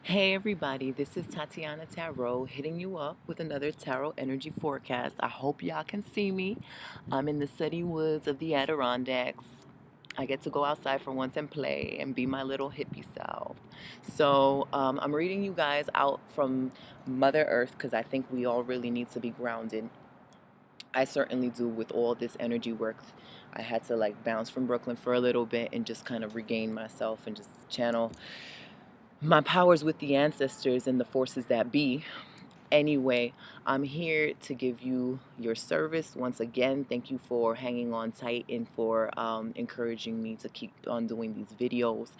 Hey everybody, this is Tatianna Tarot hitting you up with another tarot energy forecast. I hope y'all can see me. I'm in the sunny woods of the Adirondacks. I get to go outside for once and play and be my little hippie self. So I'm reading you guys out from Mother Earth because I think we all really need to be grounded. I certainly do with all this energy work. I had to like bounce from Brooklyn for a little bit and just kind of regain myself and just channel my powers with the ancestors and the forces that be. Anyway, I'm here to give you your service once again. Thank you for hanging on tight and for encouraging me to keep on doing these videos.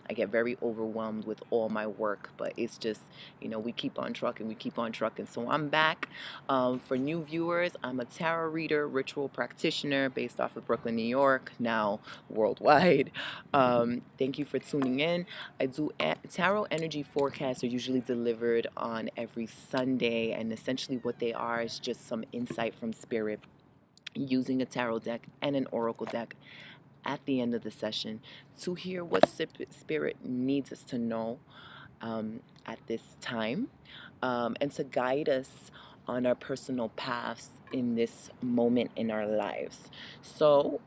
I get very overwhelmed with all my work, but it's just, we keep on trucking, we keep on trucking. So I'm back. For new viewers, I'm a tarot reader, ritual practitioner based off of Brooklyn, New York, now worldwide. Thank you for tuning in. I do tarot energy forecasts are usually delivered on every Sunday, and essentially what they are is just some insight from spirit using a tarot deck and an oracle deck at the end of the session to hear what spirit needs us to know at this time, and to guide us on our personal paths in this moment in our lives. So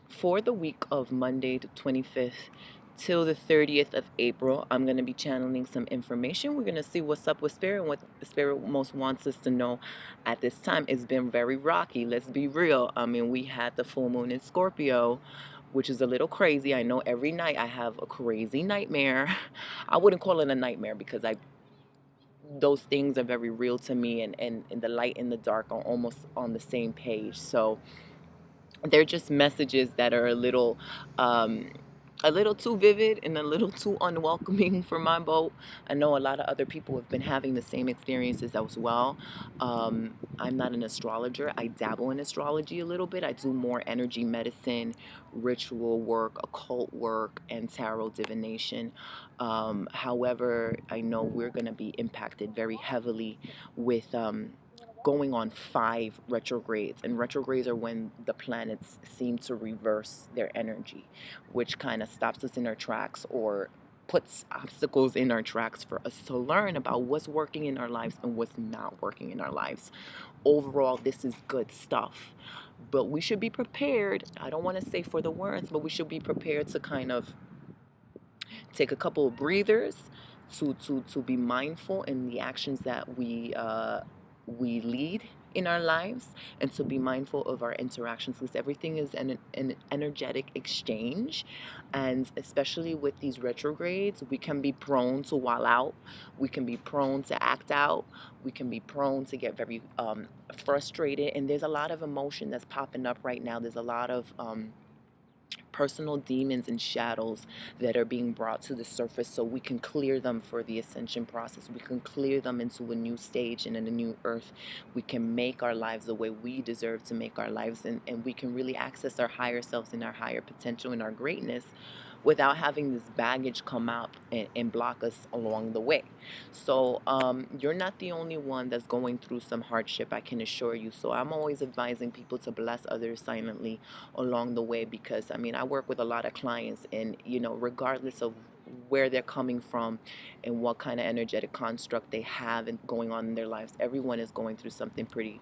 for the week of Monday the 25th till the 30th of April, I'm going to be channeling some information. We're going to see what's up with Spirit and what the Spirit most wants us to know at this time. It's been very rocky, let's be real. I mean, we had the full moon in Scorpio, which is a little crazy. I know every night I have a crazy nightmare. I wouldn't call it a nightmare because those things are very real to me, and the light and the dark are almost on the same page. So they're just messages that are a little too vivid and a little too unwelcoming for my boat. I know a lot of other people have been having the same experiences as well. I'm not an astrologer. I dabble in astrology a little bit. I do more energy medicine, ritual work, occult work, and tarot divination. However, I know we're going to be impacted very heavily with going on 5 retrogrades, and retrogrades are when the planets seem to reverse their energy, which kind of stops us in our tracks or puts obstacles in our tracks for us to learn about what's working in our lives and what's not working in our lives. Overall, this is good stuff, but we should be prepared. I don't want to say for the words, but we should be prepared to kind of take a couple of breathers, to be mindful in the actions that we lead in our lives, and to be mindful of our interactions, because everything is an energetic exchange. And especially with these retrogrades, we can be prone to wall out, we can be prone to act out, we can be prone to get very frustrated, and there's a lot of emotion that's popping up right now. There's a lot of personal demons and shadows that are being brought to the surface, so we can clear them for the ascension process. We can clear them into a new stage and in a new earth. We can make our lives the way we deserve to make our lives, and we can really access our higher selves and our higher potential and our greatness without having this baggage come out and block us along the way. So you're not the only one that's going through some hardship, I can assure you. So I'm always advising people to bless others silently along the way, because I mean, I work with a lot of clients, and regardless of where they're coming from and what kind of energetic construct they have and going on in their lives, everyone is going through something pretty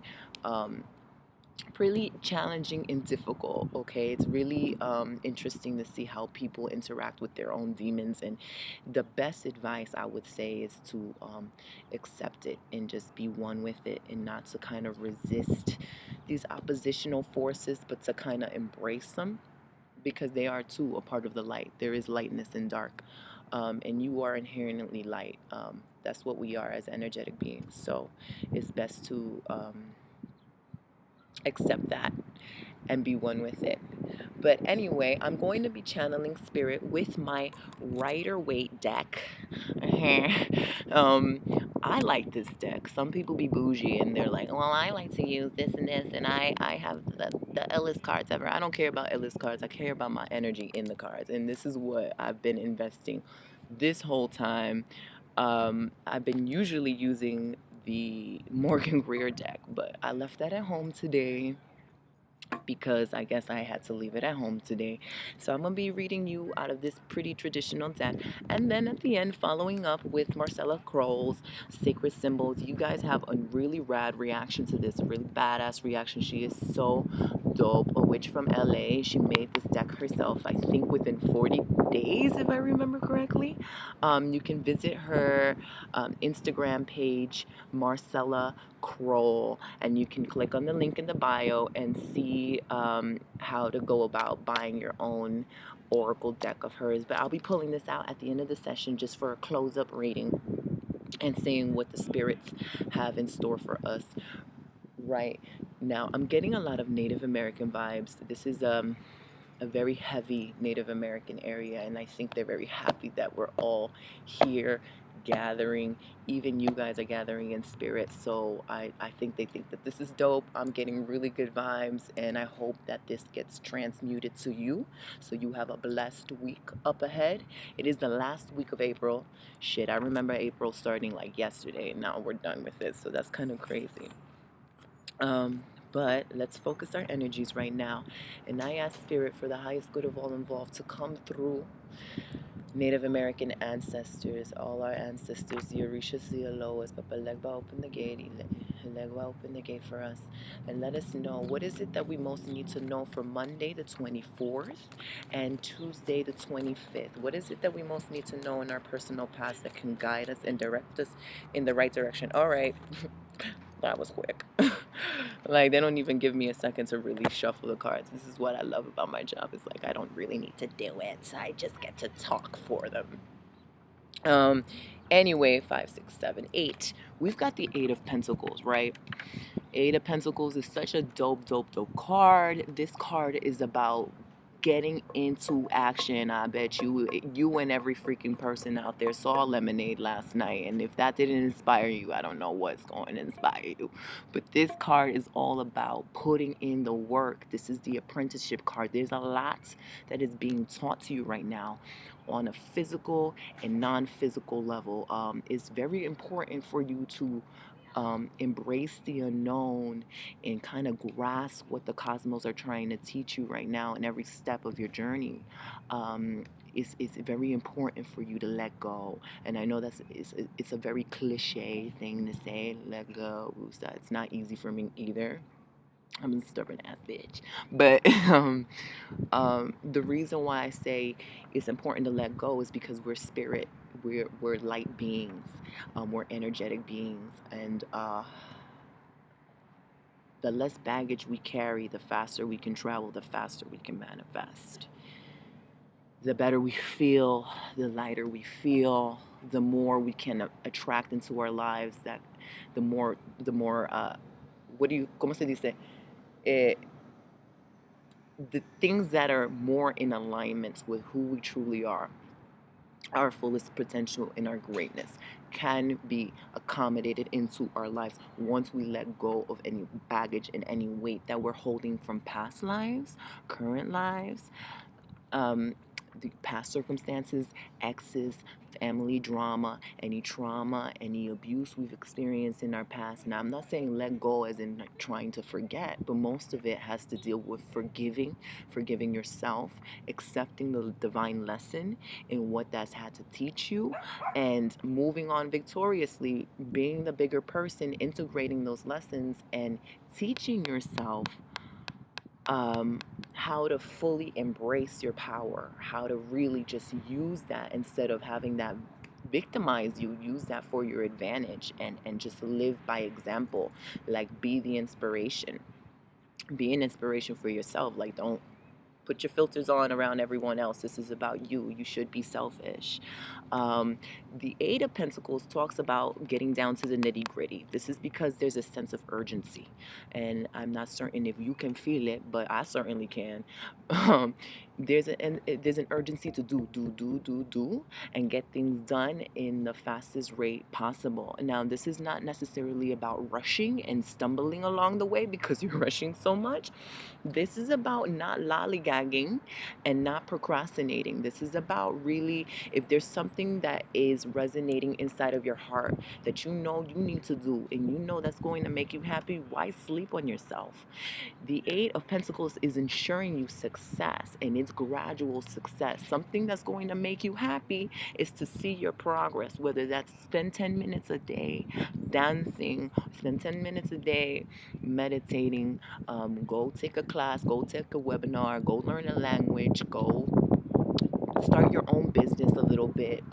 challenging and difficult. Okay, it's really interesting to see how people interact with their own demons, and the best advice I would say is to accept it and just be one with it, and not to kind of resist these oppositional forces, but to kind of embrace them, because they are too a part of the light. There is lightness and dark, and you are inherently light. That's what we are as energetic beings. So it's best to accept that and be one with it. But anyway, I'm going to be channeling spirit with my Rider-Waite deck. um, I like this deck. Some people be bougie and they're like, well, I like to use this and this, and I have the illest cards ever. I don't care about illest cards. I care about my energy in the cards, and this is what I've been investing this whole time. I've been usually using the Morgan Greer deck, but I left that at home today because I guess I had to leave it at home today. So I'm going to be reading you out of this pretty traditional deck. And then at the end, following up with Marcella Crowell's Sacred Symbols. You guys have a really rad reaction to this, a really badass reaction. She is so dope. A witch from LA. She made this deck herself, I think within 40 days, if I remember correctly. You can visit her Instagram page, Marcella Kroll, and you can click on the link in the bio and see how to go about buying your own oracle deck of hers. But I'll be pulling this out at the end of the session just for a close-up reading and seeing what the spirits have in store for us right now. I'm getting a lot of Native American vibes. This is a very heavy Native American area, and I think they're very happy that we're all here gathering. Even you guys are gathering in spirit, so I think they think that this is dope. I'm getting really good vibes, and I hope that this gets transmuted to you, so you have a blessed week up ahead. It is the last week of April. Shit, I remember April starting like yesterday, and now we're done with it, so that's kind of crazy. But let's focus our energies right now. And I ask Spirit for the highest good of all involved to come through Native American ancestors, all our ancestors, the Orishas, the Aloas, Papa Legba, open the gate, Legba, open the gate for us, and let us know what is it that we most need to know for Monday the 24th and Tuesday the 25th. What is it that we most need to know in our personal past that can guide us and direct us in the right direction? All right. That was quick. Like, they don't even give me a second to really shuffle the cards. This is what I love about my job. It's like I don't really need to do it. I just get to talk for them. Anyway, 5, 6, 7, 8. We've got the 8 of Pentacles, right? 8 of Pentacles is such a dope card. This card is about getting into action. I bet you and every freaking person out there saw Lemonade last night, and if that didn't inspire you, I don't know what's going to inspire you. But this card is all about putting in the work. This is the apprenticeship card. There's a lot that is being taught to you right now on a physical and non-physical level. It's very important for you to embrace the unknown and kind of grasp what the cosmos are trying to teach you right now in every step of your journey. It's very important for you to let go. And I know it's a very cliche thing to say, let go. It's not easy for me either. I'm a stubborn ass bitch. But the reason why I say it's important to let go is because we're spirit. We're light beings. We're energetic beings. And the less baggage we carry, the faster we can travel, the faster we can manifest. The better we feel, the lighter we feel, the more we can attract into our lives. That the more ¿cómo se dice? The things that are more in alignment with who we truly are, our fullest potential and our greatness, can be accommodated into our lives once we let go of any baggage and any weight that we're holding from past lives, current lives, the past circumstances, exes, family drama, any trauma, any abuse we've experienced in our past. Now, I'm not saying let go as in like trying to forget, but most of it has to deal with forgiving yourself, accepting the divine lesson in what that's had to teach you, and moving on victoriously, being the bigger person, integrating those lessons and teaching yourself how to fully embrace your power, how to really just use that instead of having that victimize you. Use that for your advantage and just live by example. Like, be the inspiration. Be an inspiration for yourself. Like, don't put your filters on around everyone else. This is about you. You should be selfish. The 8 of Pentacles talks about getting down to the nitty gritty. This is because there's a sense of urgency, and I'm not certain if you can feel it, but I certainly can. there's an urgency to do and get things done in the fastest rate possible. Now, this is not necessarily about rushing and stumbling along the way because you're rushing so much. This is about not lollygagging and not procrastinating. This is about really, if there's something that is resonating inside of your heart that you know you need to do and you know that's going to make you happy, why sleep on yourself? The Eight of Pentacles is ensuring you success, and it's gradual success. Something that's going to make you happy is to see your progress, whether that's spend 10 minutes a day dancing, spend 10 minutes a day meditating, go take a class, go take a webinar, go learn a language, go start your own business a little bit.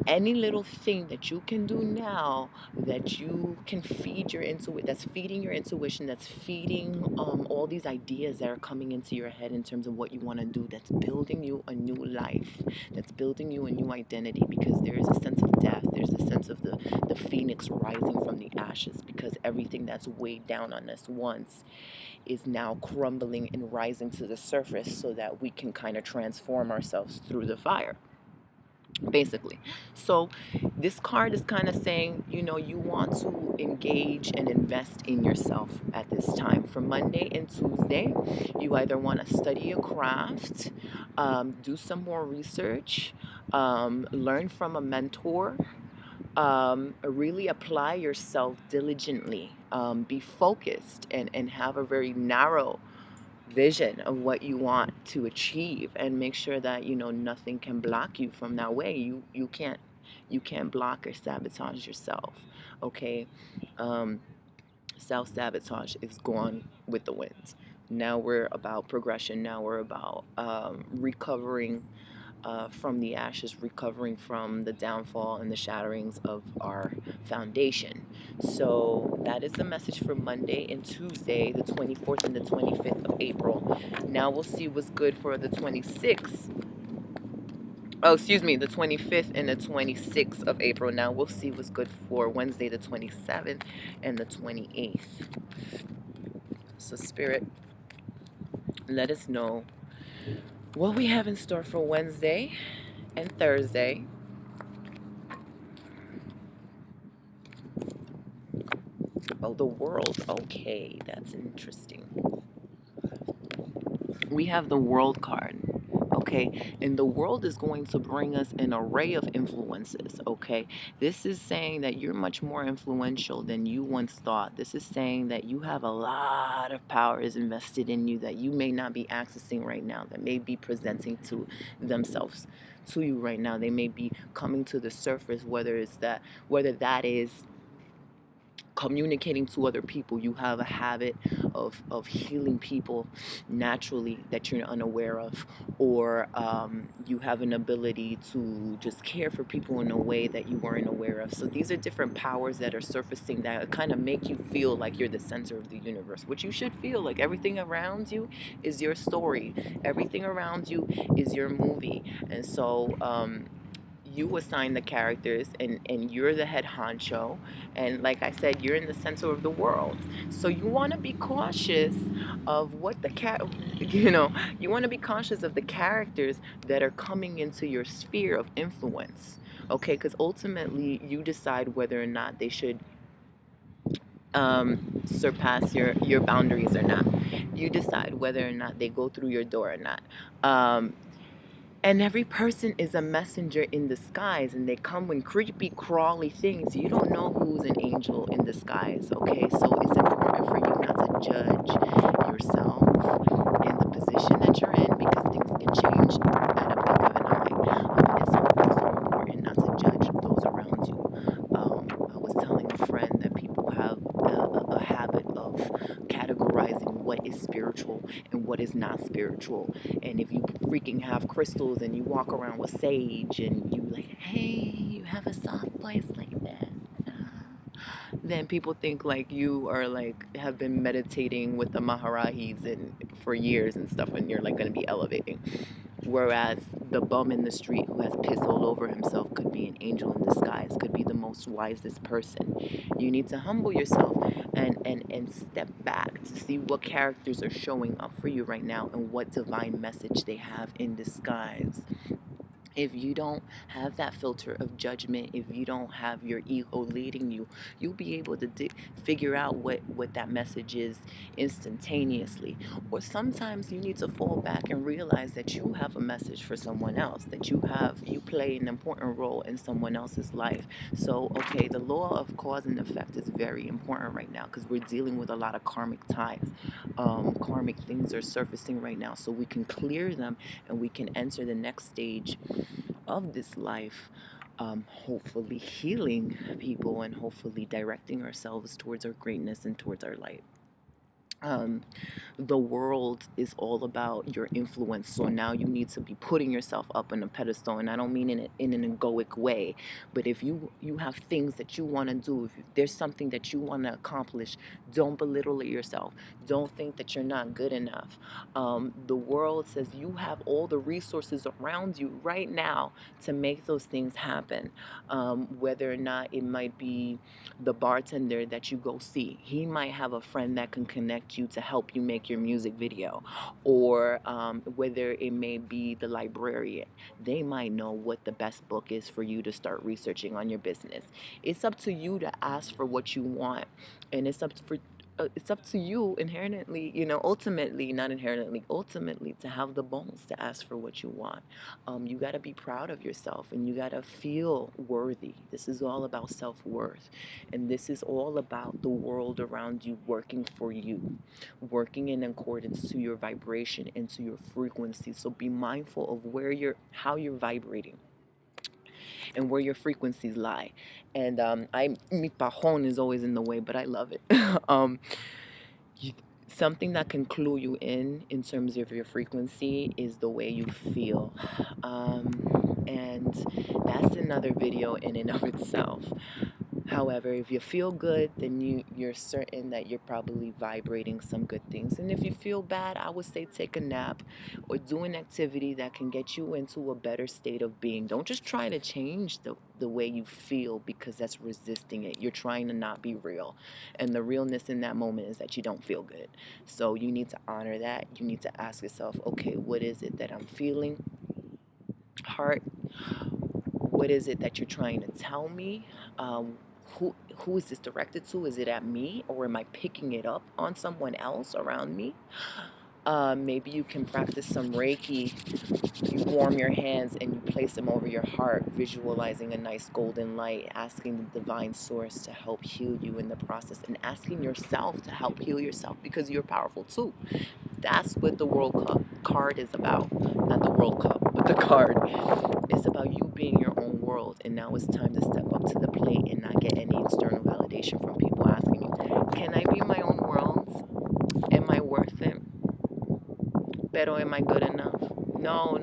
Any little thing that you can do now that you can feed your intuition, that's feeding your intuition, that's feeding all these ideas that are coming into your head in terms of what you want to do, that's building you a new life, that's building you a new identity, because there is a sense of death, there's a sense of the phoenix rising from the ashes, because everything that's weighed down on us once is now crumbling and rising to the surface so that we can kind of transform ourselves through the fire, basically. So this card is kind of saying, you know, you want to engage and invest in yourself at this time. For Monday and Tuesday, you either want to study a craft, do some more research, learn from a mentor, really apply yourself diligently, be focused, and have a very narrow vision of what you want to achieve, and make sure that you know nothing can block you from that way. You can't block or sabotage yourself. Okay. Self-sabotage is gone with the winds. Now we're about progression. Now we're about recovering from the ashes, recovering from the downfall and the shatterings of our foundation. So that is the message for Monday and Tuesday, the 24th and the 25th of April. Now we'll see what's good for the 26th. Oh, excuse me, the 25th and the 26th of April. Now we'll see what's good for Wednesday, the 27th and the 28th. So, Spirit, let us know what we have in store for Wednesday and Thursday. Oh, the world. Okay, that's interesting. We have the world card. Okay, and the world is going to bring us an array of influences. Okay, this is saying that you're much more influential than you once thought. This is saying that you have a lot of powers invested in you that you may not be accessing right now, that may be presenting to themselves to you right now. They may be coming to the surface, whether that is communicating to other people. You have a habit of healing people naturally that you're unaware of, or you have an ability to just care for people in a way that you weren't aware of. So these are different powers that are surfacing that kind of make you feel like you're the center of the universe, which you should feel. Like everything around you is your story, everything around you is your movie. And so you assign the characters, and you're the head honcho, and like I said, you're in the center of the world. So you want to be cautious of what you want to be cautious of the characters that are coming into your sphere of influence. Okay, because ultimately you decide whether or not they should surpass your boundaries or not. You decide whether or not they go through your door or not. And every person is a messenger in disguise, and they come with creepy, crawly things. You don't know who's an angel in disguise, okay? So it's important for you not to judge yourself in the position that you're in, because things can change at a blink of an eye. And it's also important not to judge those around you. I was telling a friend that people have a habit of categorizing what is spiritual and what is not spiritual. And if you freaking have crystals and you walk around with sage and you like, hey, you have a soft voice like that, then people think like you are like have been meditating with the Maharajis and for years and stuff, and you're like going to be elevating. Whereas the bum in the street who has piss all over himself could be an angel in disguise, could be the most wisest person. You need to humble yourself and step back to see what characters are showing up for you right now and what divine message they have in disguise. If you don't have that filter of judgment, if you don't have your ego leading you, you'll be able to figure out what that message is instantaneously. Or sometimes you need to fall back and realize that you have a message for someone else, that you play an important role in someone else's life. So, okay, the law of cause and effect is very important right now because we're dealing with a lot of karmic ties. Karmic things are surfacing right now, so we can clear them and we can enter the next stage of this life, hopefully healing people and hopefully directing ourselves towards our greatness and towards our light. Um, the world is all about your influence. So now you need to be putting yourself up on a pedestal, and I don't mean in an egoic way, but if you have things that you want to do, if there's something that you want to accomplish, don't belittle it yourself. Don't think that you're not good enough. The world says you have all the resources around you right now to make those things happen. Whether or not it might be the bartender that you go see, he might have a friend that can connect you to help you make your music video. Or whether it may be the librarian, they might know what the best book is for you to start researching on your business. It's up to you to ask for what you want, and it's up to you inherently, ultimately, not inherently, ultimately, to have the bones to ask for what you want. You got to be proud of yourself and you got to feel worthy. This is all about self-worth, and this is all about the world around you working for you, working in accordance to your vibration and to your frequency. So be mindful of how you're vibrating and where your frequencies lie. And mi pajón is always in the way, but I love it. um, you, Something that can clue you in terms of your frequency is the way you feel. And that's another video in and of itself. However, if you feel good, then you're certain that you're probably vibrating some good things. And if you feel bad, I would say take a nap or do an activity that can get you into a better state of being. Don't just try to change the way you feel because that's resisting it. You're trying to not be real. And the realness in that moment is that you don't feel good. So you need to honor that. You need to ask yourself, okay, what is it that I'm feeling? Heart, what is it that you're trying to tell me? Who is this directed to? Is it at me, or am I picking it up on someone else around me? Maybe you can practice some Reiki. You warm your hands and you place them over your heart, visualizing a nice golden light, asking the divine source to help heal you in the process, and asking yourself to help heal yourself because you're powerful too. That's what the World Cup card is about. Not the World Cup, but the card. It's about you being your own world. And now it's time to step up to the plate and not get any external validation from people asking you, can I be my own world? Am I worth it? Pero am I good enough? No,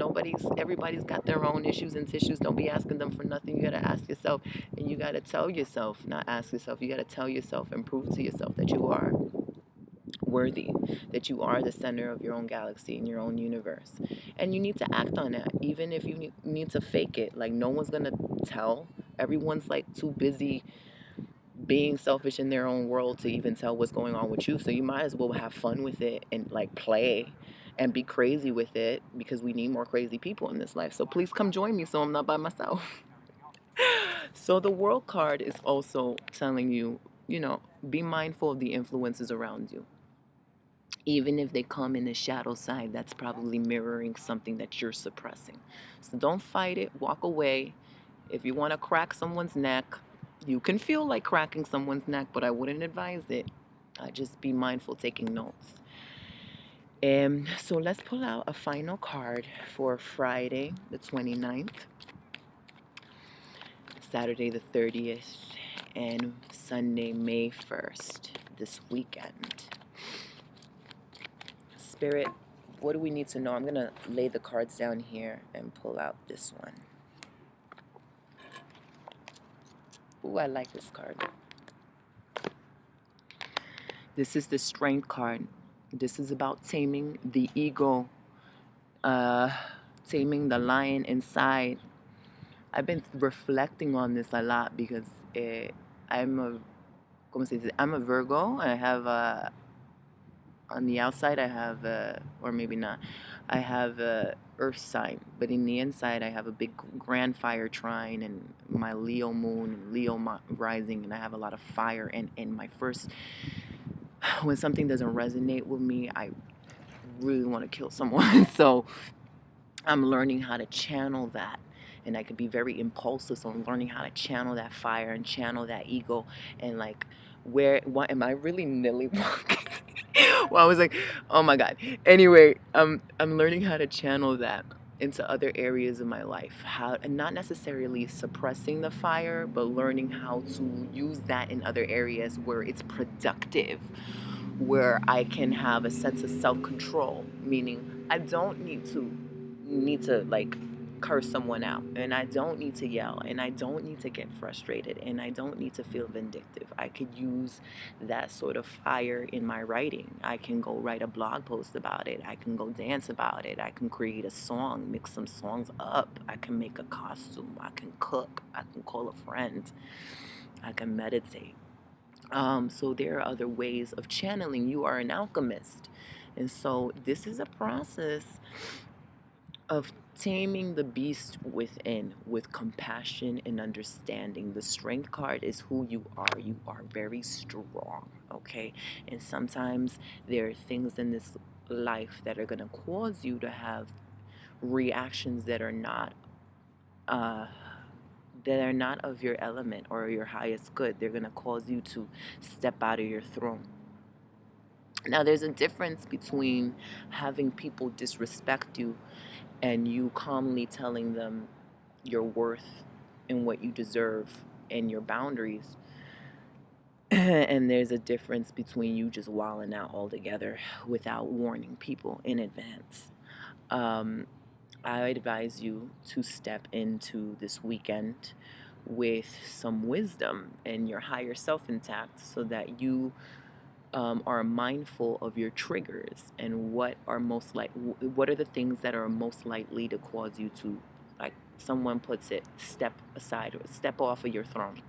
everybody's got their own issues and tissues. Don't be asking them for nothing. You gotta ask yourself, and you gotta tell yourself, not ask yourself, you gotta tell yourself and prove to yourself that you are worthy, that you are the center of your own galaxy and your own universe. And you need to act on that, even if you need to fake it. Like, no one's gonna tell. Everyone's like too busy being selfish in their own world to even tell what's going on with you. So you might as well have fun with it and like play and be crazy with it, because we need more crazy people in this life. So please come join me so I'm not by myself. So the world card is also telling you, be mindful of the influences around you. Even if they come in the shadow side, that's probably mirroring something that you're suppressing. So don't fight it, walk away. If you want to crack someone's neck, you can feel like cracking someone's neck, but I wouldn't advise it. Just be mindful taking notes. So let's pull out a final card for Friday the 29th, Saturday the 30th, and Sunday May 1st, this weekend. Spirit, what do we need to know? I'm going to lay the cards down here and pull out this one. Ooh, I like this card. This is the Strength card. This is about taming the ego taming the lion inside. I've been reflecting on this a lot because I'm a, ¿cómo se dice? I'm a Virgo. I have a, on the outside I have a, or maybe not, I have a earth sign, but in the inside I have a big grand fire trine and my Leo moon and rising, and I have a lot of fire. And my first, when something doesn't resonate with me, I really want to kill someone. So I'm learning how to channel that. And I could be very impulsive, so I'm learning how to channel that fire and channel that ego. And like, what am I really Nilly walking? Well, I was like, oh my God. Anyway, I'm learning how to channel that into other areas of my life. How, and not necessarily suppressing the fire, but learning how to use that in other areas where it's productive, where I can have a sense of self-control, meaning I don't need to like curse someone out, and I don't need to yell, and I don't need to get frustrated, and I don't need to feel vindictive. I could use that sort of fire in my writing. I can go write a blog post about it. I can go dance about it. I can create a song, mix some songs up. I can make a costume. I can cook. I can call a friend. I can meditate. So there are other ways of channeling. You are an alchemist. And so this is a process of taming the beast within with compassion and understanding. The strength card is who you are. You are very strong, okay? And sometimes there are things in this life that are going to cause you to have reactions that are not uh, of your element or your highest good. They're going to cause you to step out of your throne. Now, there's a difference between having people disrespect you and you calmly telling them your worth and what you deserve and your boundaries. And there's a difference between you just wilding out altogether without warning people in advance. I advise you to step into this weekend with some wisdom and your higher self intact, so that you are mindful of your triggers and what are what are the things that are most likely to cause you to, like someone puts it, step aside or step off of your throne.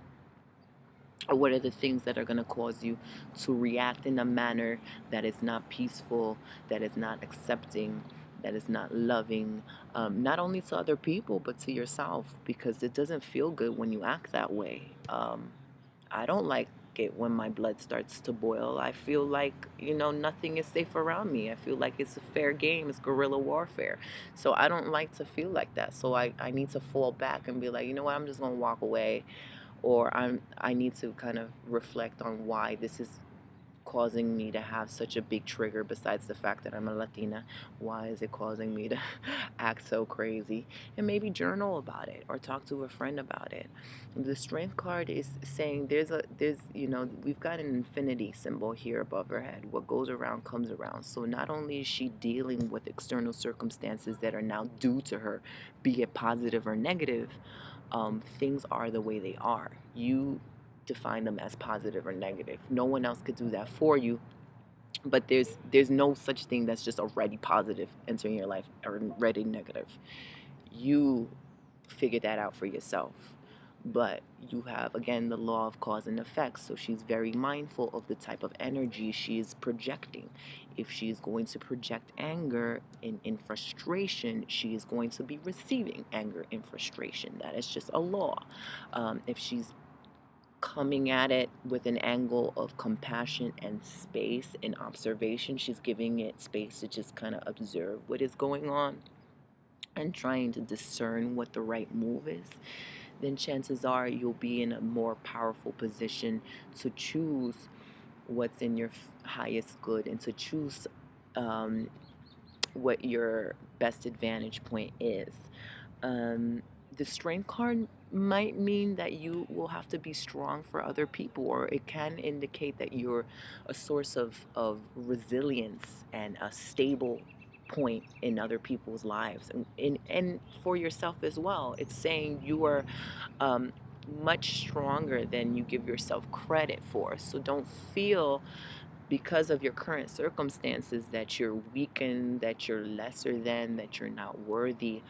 Or what are the things that are going to cause you to react in a manner that is not peaceful, that is not accepting, that is not loving, not only to other people, but to yourself, because it doesn't feel good when you act that way. I don't like it when my blood starts to boil. I feel like, nothing is safe around me. I feel like it's a fair game. It's guerrilla warfare. So I don't like to feel like that. So I need to fall back and be like, you know what, I'm just going to walk away. Or I need to kind of reflect on why this is causing me to have such a big trigger. Besides the fact that I'm a Latina, why is it causing me to act so crazy? And maybe journal about it or talk to a friend about it. The strength card is saying we've got an infinity symbol here above her head. What goes around comes around. So not only is she dealing with external circumstances that are now due to her, be it positive or negative, things are the way they are. You define them as positive or negative. No one else could do that for you. But there's no such thing that's just already positive entering your life or already negative. You figure that out for yourself. But you have, again, the law of cause and effect. So she's very mindful of the type of energy she is projecting. If she is going to project anger in frustration, she is going to be receiving anger and frustration. That is just a law. If she's coming at it with an angle of compassion and space and observation, she's giving it space to just kind of observe what is going on and trying to discern what the right move is, then chances are you'll be in a more powerful position to choose what's in your highest good and to choose what your best advantage point is. The strength card might mean that you will have to be strong for other people, or it can indicate that you're a source of resilience and a stable point in other people's lives, and for yourself as well. It's saying you are much stronger than you give yourself credit for. So don't feel because of your current circumstances, that you're weakened, that you're lesser than, that you're not worthy.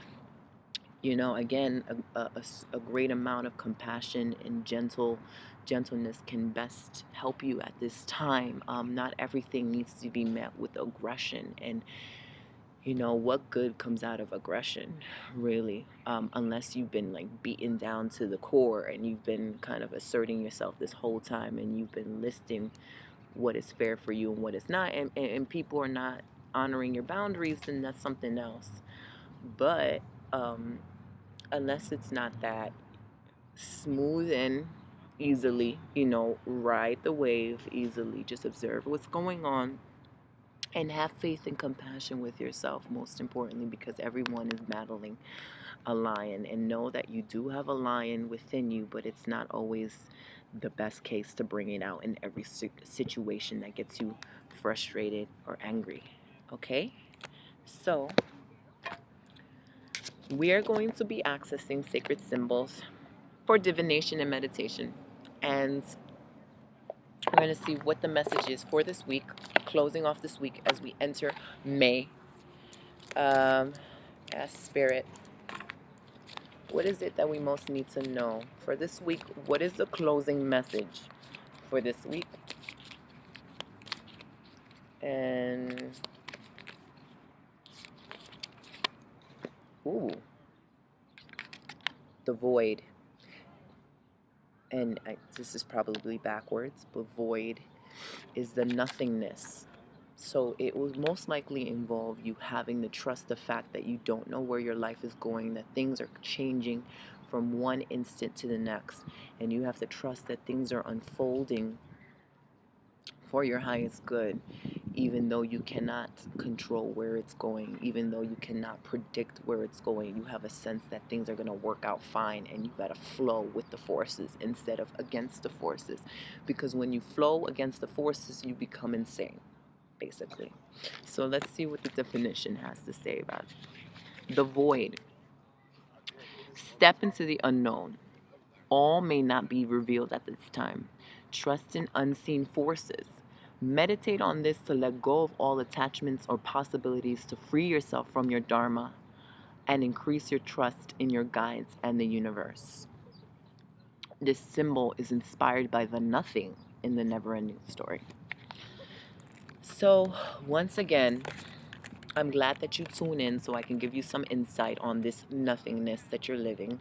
Again, a great amount of compassion and gentleness can best help you at this time. Not everything needs to be met with aggression, and what good comes out of aggression, really, unless you've been like beaten down to the core and you've been kind of asserting yourself this whole time and you've been listing what is fair for you and what is not, and people are not honoring your boundaries, then that's something else. But unless it's not that, smooth in easily, ride the wave easily, just observe what's going on and have faith and compassion with yourself, most importantly, because everyone is battling a lion. And know that you do have a lion within you, but it's not always the best case to bring it out in every situation that gets you frustrated or angry. Okay? So, we are going to be accessing sacred symbols for divination and meditation. And we're going to see what the message is for this week, closing off this week as we enter May. As Spirit, what is it that we most need to know for this week? What is the closing message for this week? And, ooh, the void. And this is probably backwards, but void is the nothingness. So it will most likely involve you having to trust the fact that you don't know where your life is going, that things are changing from one instant to the next, and you have to trust that things are unfolding for your highest good, even though you cannot control where it's going, even though you cannot predict where it's going. You have a sense that things are going to work out fine, and you got to flow with the forces instead of against the forces, because when you flow against the forces, you become insane, basically. So let's see what the definition has to say about it. The void. Step into the unknown. All may not be revealed at this time. Trust in unseen forces. Meditate on this to let go of all attachments or possibilities to free yourself from your dharma and increase your trust in your guides and the universe. This symbol is inspired by the nothing in the never-ending story. So, once again, I'm glad that you tune in so I can give you some insight on this nothingness that you're living.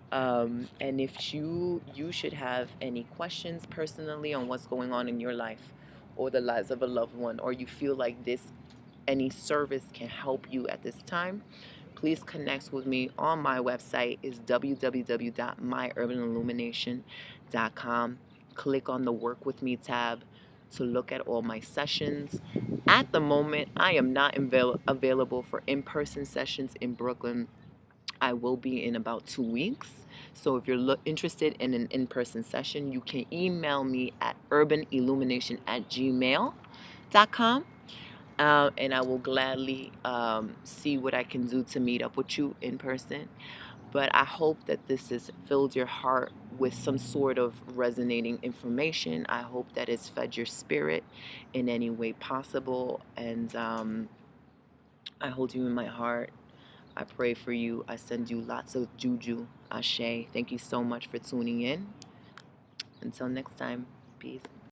And if you should have any questions personally on what's going on in your life or the lives of a loved one, or you feel like any service can help you at this time, please connect with me on my website is www.myurbanillumination.com. Click on the Work With Me tab to look at all my sessions. At the moment, I am not available for in-person sessions in Brooklyn. I will be in about 2 weeks. So if you're interested in an in-person session, you can email me at urbanillumination@gmail.com. And I will gladly see what I can do to meet up with you in person. But I hope that this has filled your heart with some sort of resonating information. I hope that it's fed your spirit in any way possible. And I hold you in my heart. I pray for you. I send you lots of juju. Ashe. Thank you so much for tuning in. Until next time, peace.